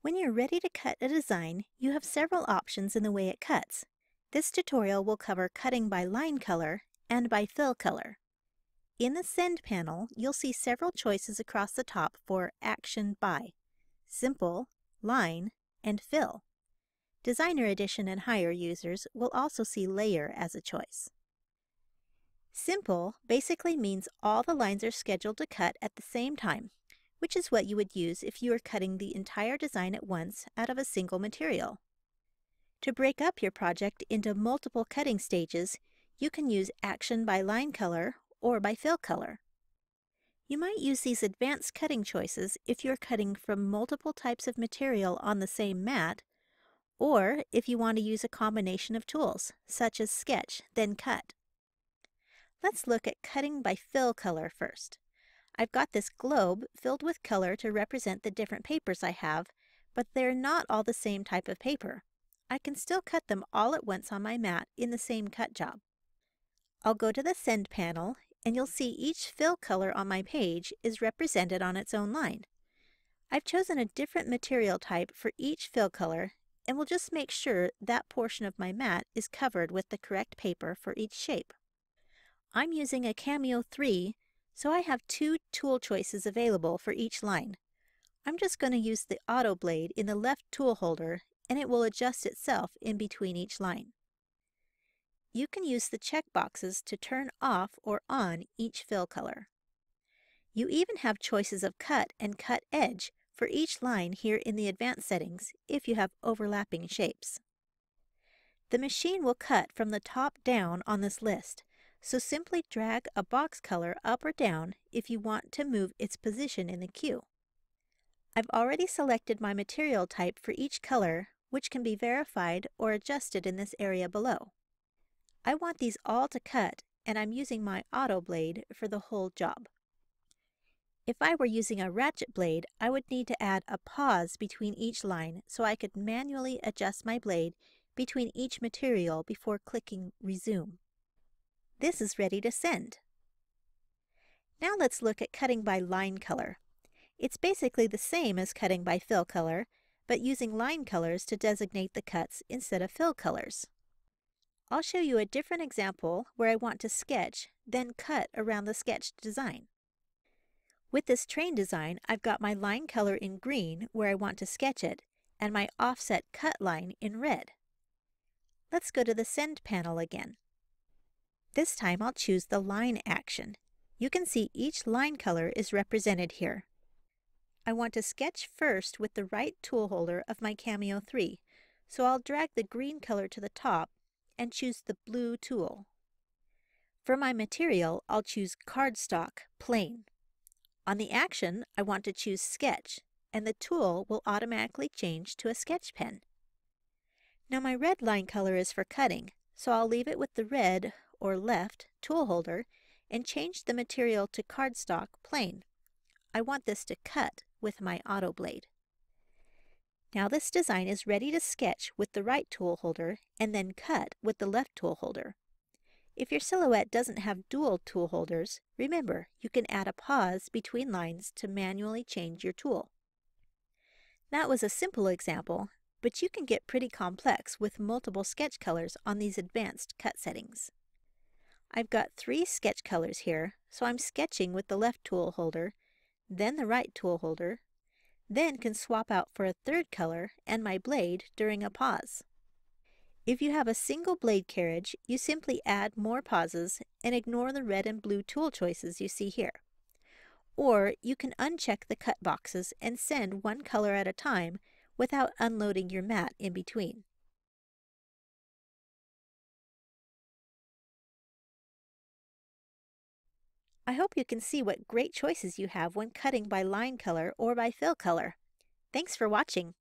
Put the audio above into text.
When you're ready to cut a design, you have several options in the way it cuts. This tutorial will cover cutting by line color and by fill color. In the Send panel, you'll see several choices across the top for Action By, Simple, Line, and Fill. Designer Edition and higher users will also see Layer as a choice. Simple basically means all the lines are scheduled to cut at the same time, which is what you would use if you were cutting the entire design at once out of a single material. To break up your project into multiple cutting stages, you can use Action by Line Color or by Fill Color. You might use these advanced cutting choices if you're cutting from multiple types of material on the same mat, or if you want to use a combination of tools, such as Sketch, then Cut. Let's look at cutting by fill color first. I've got this globe filled with color to represent the different papers I have, but they're not all the same type of paper. I can still cut them all at once on my mat in the same cut job. I'll go to the Send panel, and you'll see each fill color on my page is represented on its own line. I've chosen a different material type for each fill color, and will just make sure that portion of my mat is covered with the correct paper for each shape. I'm using a Cameo 3, so I have two tool choices available for each line. I'm just going to use the auto blade in the left tool holder, and it will adjust itself in between each line. You can use the check boxes to turn off or on each fill color. You even have choices of cut and cut edge for each line here in the advanced settings if you have overlapping shapes. The machine will cut from the top down on this list, so simply drag a box color up or down if you want to move its position in the queue. I've already selected my material type for each color, which can be verified or adjusted in this area below. I want these all to cut, and I'm using my auto blade for the whole job. If I were using a ratchet blade, I would need to add a pause between each line so I could manually adjust my blade between each material before clicking Resume. This is ready to send. Now let's look at cutting by line color. It's basically the same as cutting by fill color, but using line colors to designate the cuts instead of fill colors. I'll show you a different example where I want to sketch, then cut around the sketched design. With this train design, I've got my line color in green where I want to sketch it, and my offset cut line in red. Let's go to the Send panel again. This time I'll choose the line action. You can see each line color is represented here. I want to sketch first with the right tool holder of my Cameo 3, so I'll drag the green color to the top and choose the blue tool. For my material, I'll choose Cardstock Plain. On the action, I want to choose Sketch, and the tool will automatically change to a sketch pen. Now my red line color is for cutting, so I'll leave it with the red or left tool holder and change the material to Cardstock Plain. I want this to cut with my auto blade. Now this design is ready to sketch with the right tool holder and then cut with the left tool holder. If your silhouette doesn't have dual tool holders, remember you can add a pause between lines to manually change your tool. That was a simple example, but you can get pretty complex with multiple sketch colors on these advanced cut settings. I've got 3 sketch colors here, so I'm sketching with the left tool holder, then the right tool holder, then can swap out for a third color and my blade during a pause. If you have a single blade carriage, you simply add more pauses and ignore the red and blue tool choices you see here. Or you can uncheck the cut boxes and send one color at a time without unloading your mat in between. I hope you can see what great choices you have when cutting by line color or by fill color. Thanks for watching.